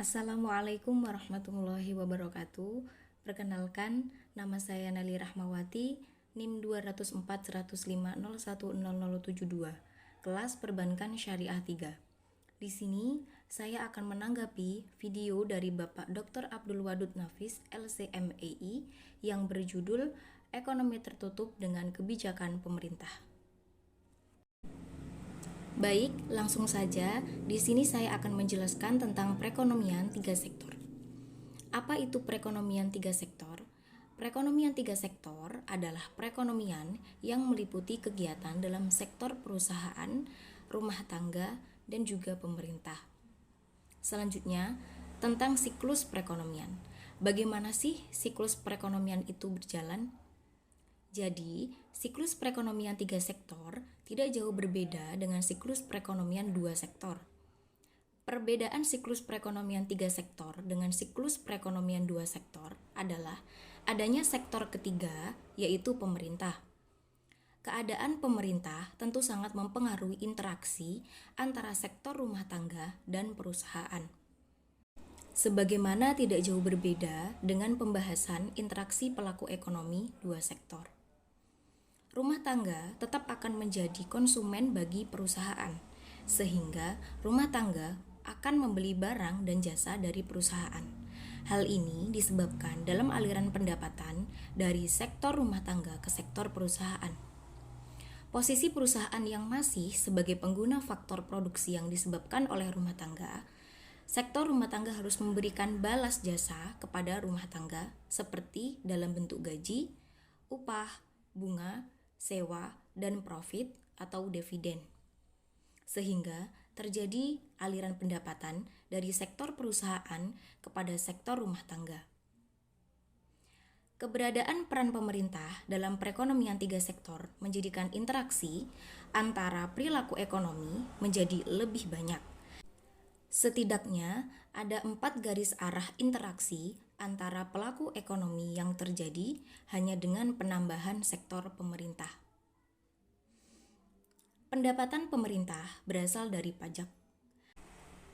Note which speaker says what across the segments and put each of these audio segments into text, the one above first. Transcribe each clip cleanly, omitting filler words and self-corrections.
Speaker 1: Assalamualaikum warahmatullahi wabarakatuh. Perkenalkan, nama saya Nali Rahmawati, NIM 204.105.010.072, kelas Perbankan Syariah 3. Di sini, saya akan menanggapi video dari Bapak Dr. Abdul Wadud Nafis, LCMEI, yang berjudul Ekonomi Tertutup dengan Kebijakan Pemerintah. Baik, langsung saja. Di sini saya akan menjelaskan tentang perekonomian tiga sektor. Apa itu perekonomian tiga sektor? Perekonomian tiga sektor adalah perekonomian yang meliputi kegiatan dalam sektor perusahaan, rumah tangga, dan juga pemerintah. Selanjutnya, tentang siklus perekonomian. Bagaimana sih siklus perekonomian itu berjalan? Jadi, siklus perekonomian tiga sektor tidak jauh berbeda dengan siklus perekonomian dua sektor. Perbedaan siklus perekonomian tiga sektor dengan siklus perekonomian dua sektor adalah adanya sektor ketiga, yaitu pemerintah. Keadaan pemerintah tentu sangat mempengaruhi interaksi antara sektor rumah tangga dan perusahaan. Sebagaimana tidak jauh berbeda dengan pembahasan interaksi pelaku ekonomi dua sektor. Rumah tangga tetap akan menjadi konsumen bagi perusahaan, sehingga rumah tangga akan membeli barang dan jasa dari perusahaan. Hal ini disebabkan dalam aliran pendapatan dari sektor rumah tangga ke sektor perusahaan. Posisi perusahaan yang masih sebagai pengguna faktor produksi yang disebabkan oleh rumah tangga, sektor rumah tangga harus memberikan balas jasa kepada rumah tangga seperti dalam bentuk gaji, upah, bunga, sewa, dan profit atau dividen. Sehingga terjadi aliran pendapatan dari sektor perusahaan kepada sektor rumah tangga. Keberadaan peran pemerintah dalam perekonomian tiga sektor menjadikan interaksi antara perilaku ekonomi menjadi lebih banyak. Setidaknya ada 4 garis arah interaksi antara pelaku ekonomi yang terjadi hanya dengan penambahan sektor pemerintah. Pendapatan pemerintah berasal dari pajak.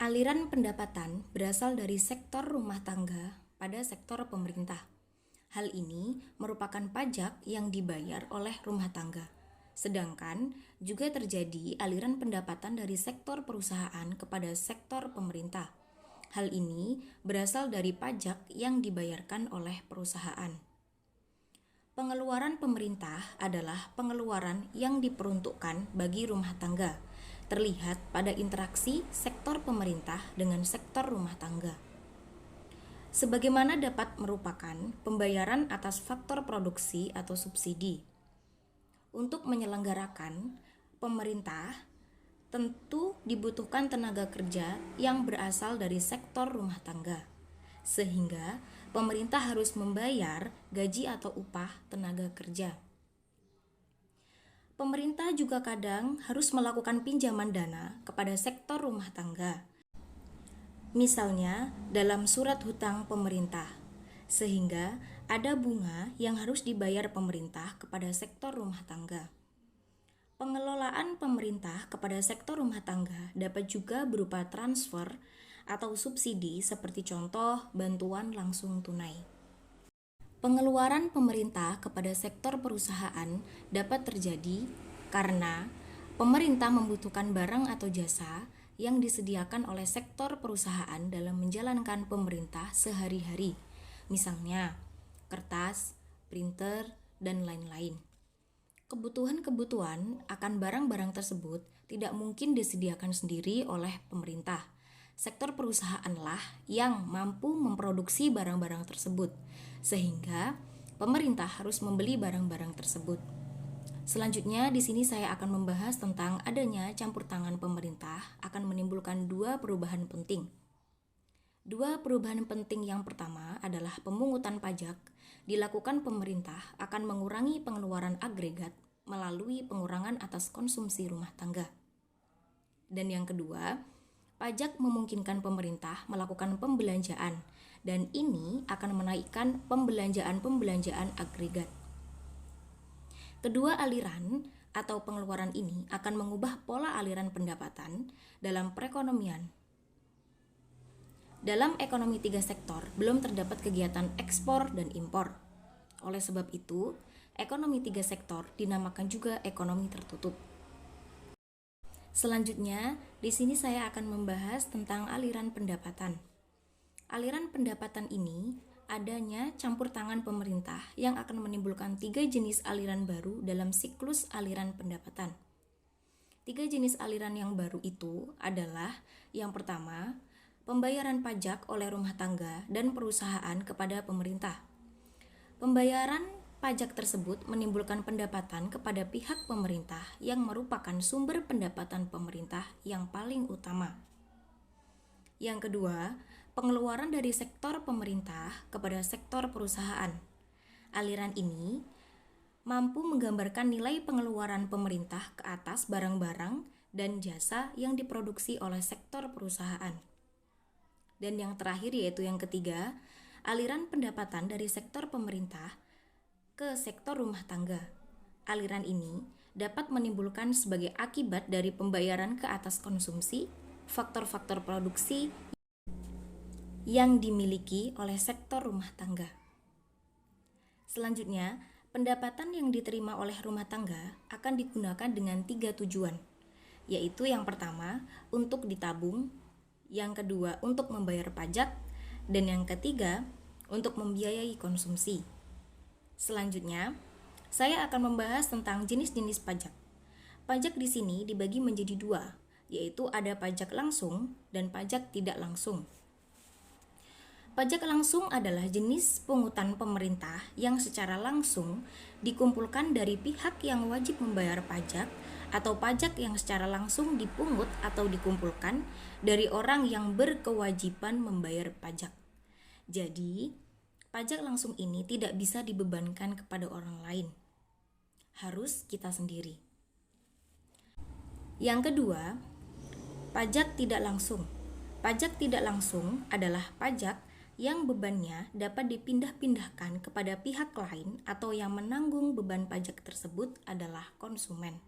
Speaker 1: Aliran pendapatan berasal dari sektor rumah tangga pada sektor pemerintah. Hal ini merupakan pajak yang dibayar oleh rumah tangga. Sedangkan juga terjadi aliran pendapatan dari sektor perusahaan kepada sektor pemerintah. Hal ini berasal dari pajak yang dibayarkan oleh perusahaan. Pengeluaran pemerintah adalah pengeluaran yang diperuntukkan bagi rumah tangga, terlihat pada interaksi sektor pemerintah dengan sektor rumah tangga. Sebagaimana dapat merupakan pembayaran atas faktor produksi atau subsidi. Untuk menyelenggarakan pemerintah, tentu dibutuhkan tenaga kerja yang berasal dari sektor rumah tangga, sehingga pemerintah harus membayar gaji atau upah tenaga kerja. Pemerintah juga kadang harus melakukan pinjaman dana kepada sektor rumah tangga, misalnya dalam surat hutang pemerintah, sehingga ada bunga yang harus dibayar pemerintah kepada sektor rumah tangga. Pengelolaan pemerintah kepada sektor rumah tangga dapat juga berupa transfer atau subsidi seperti contoh bantuan langsung tunai. Pengeluaran pemerintah kepada sektor perusahaan dapat terjadi karena pemerintah membutuhkan barang atau jasa yang disediakan oleh sektor perusahaan dalam menjalankan pemerintah sehari-hari, misalnya kertas, printer, dan lain-lain. Kebutuhan-kebutuhan akan barang-barang tersebut tidak mungkin disediakan sendiri oleh pemerintah. Sektor perusahaanlah yang mampu memproduksi barang-barang tersebut, sehingga pemerintah harus membeli barang-barang tersebut. Selanjutnya, di sini saya akan membahas tentang adanya campur tangan pemerintah akan menimbulkan dua perubahan penting. Dua perubahan penting yang pertama adalah pemungutan pajak dilakukan pemerintah akan mengurangi pengeluaran agregat melalui pengurangan atas konsumsi rumah tangga. Dan yang kedua, pajak memungkinkan pemerintah melakukan pembelanjaan dan ini akan menaikkan pembelanjaan agregat. Kedua aliran atau pengeluaran ini akan mengubah pola aliran pendapatan dalam perekonomian. Dalam ekonomi tiga sektor, belum terdapat kegiatan ekspor dan impor. Oleh sebab itu, ekonomi tiga sektor dinamakan juga ekonomi tertutup. Selanjutnya, di sini saya akan membahas tentang aliran pendapatan. Aliran pendapatan ini adanya campur tangan pemerintah yang akan menimbulkan 3 jenis aliran baru dalam siklus aliran pendapatan. 3 jenis aliran yang baru itu adalah yang pertama, pembayaran pajak oleh rumah tangga dan perusahaan kepada pemerintah. Pembayaran pajak tersebut menimbulkan pendapatan kepada pihak pemerintah yang merupakan sumber pendapatan pemerintah yang paling utama. Yang kedua, pengeluaran dari sektor pemerintah kepada sektor perusahaan. Aliran ini mampu menggambarkan nilai pengeluaran pemerintah ke atas barang-barang dan jasa yang diproduksi oleh sektor perusahaan. Dan yang terakhir yaitu yang ketiga, aliran pendapatan dari sektor pemerintah ke sektor rumah tangga. Aliran ini dapat menimbulkan sebagai akibat dari pembayaran ke atas konsumsi, faktor-faktor produksi yang dimiliki oleh sektor rumah tangga. Selanjutnya, pendapatan yang diterima oleh rumah tangga akan digunakan dengan 3 tujuan, yaitu yang pertama, untuk ditabung, yang kedua, untuk membayar pajak, dan yang ketiga, untuk membiayai konsumsi. Selanjutnya, saya akan membahas tentang jenis-jenis pajak. Pajak di sini dibagi menjadi 2, yaitu ada pajak langsung dan pajak tidak langsung. Pajak langsung adalah jenis pungutan pemerintah yang secara langsung dikumpulkan dari pihak yang wajib membayar pajak atau pajak yang secara langsung dipungut atau dikumpulkan dari orang yang berkewajiban membayar pajak. Jadi, pajak langsung ini tidak bisa dibebankan kepada orang lain. Harus kita sendiri. Yang kedua, pajak tidak langsung. Pajak tidak langsung adalah pajak yang bebannya dapat dipindah-pindahkan kepada pihak lain atau yang menanggung beban pajak tersebut adalah konsumen.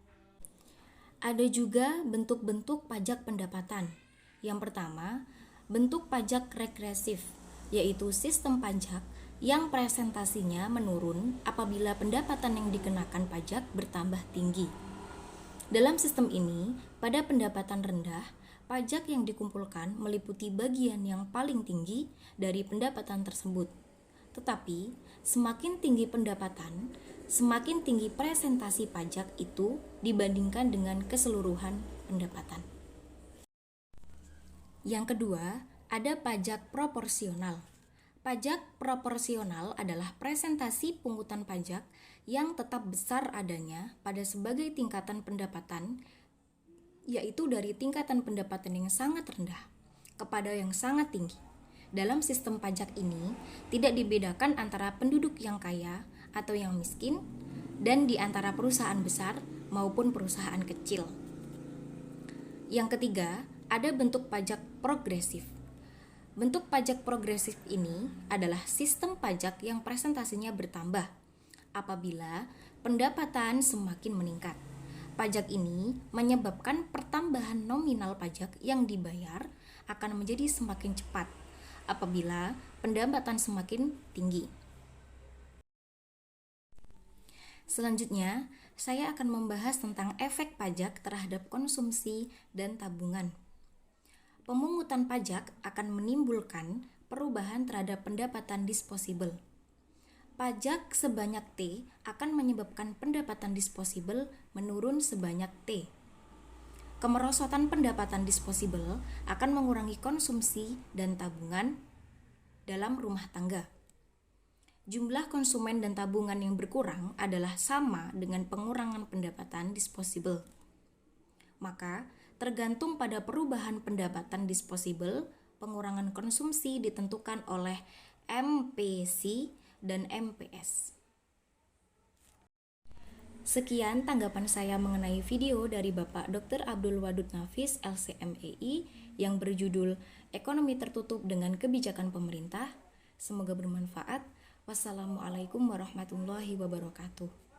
Speaker 1: Ada juga bentuk-bentuk pajak pendapatan. Yang pertama, bentuk pajak regresif, yaitu sistem pajak yang presentasinya menurun apabila pendapatan yang dikenakan pajak bertambah tinggi. Dalam sistem ini, pada pendapatan rendah, pajak yang dikumpulkan meliputi bagian yang paling tinggi dari pendapatan tersebut. Tetapi, semakin tinggi pendapatan, semakin tinggi presentasi pajak itu dibandingkan dengan keseluruhan pendapatan. Yang kedua, ada pajak proporsional. Pajak proporsional adalah presentasi pungutan pajak yang tetap besar adanya pada sebagai tingkatan pendapatan, yaitu dari tingkatan pendapatan yang sangat rendah kepada yang sangat tinggi. Dalam sistem pajak ini, tidak dibedakan antara penduduk yang kaya atau yang miskin, dan di antara perusahaan besar maupun perusahaan kecil. Yang ketiga, ada bentuk pajak progresif. Bentuk pajak progresif ini adalah sistem pajak yang presentasinya bertambah apabila pendapatan semakin meningkat. Pajak ini menyebabkan pertambahan nominal pajak yang dibayar akan menjadi semakin cepat apabila pendapatan semakin tinggi. Selanjutnya, saya akan membahas tentang efek pajak terhadap konsumsi dan tabungan. Pemungutan pajak akan menimbulkan perubahan terhadap pendapatan disposable. Pajak sebanyak T akan menyebabkan pendapatan disposable menurun sebanyak T. Kemerosotan pendapatan disposable akan mengurangi konsumsi dan tabungan dalam rumah tangga. Jumlah konsumen dan tabungan yang berkurang adalah sama dengan pengurangan pendapatan disposable. Maka, tergantung pada perubahan pendapatan disposable, pengurangan konsumsi ditentukan oleh MPC dan MPS. Sekian tanggapan saya mengenai video dari Bapak Dr. Abdul Wadud Nafis, LCMEI, yang berjudul Ekonomi Tertutup dengan Kebijakan Pemerintah. Semoga bermanfaat. Wassalamualaikum warahmatullahi wabarakatuh.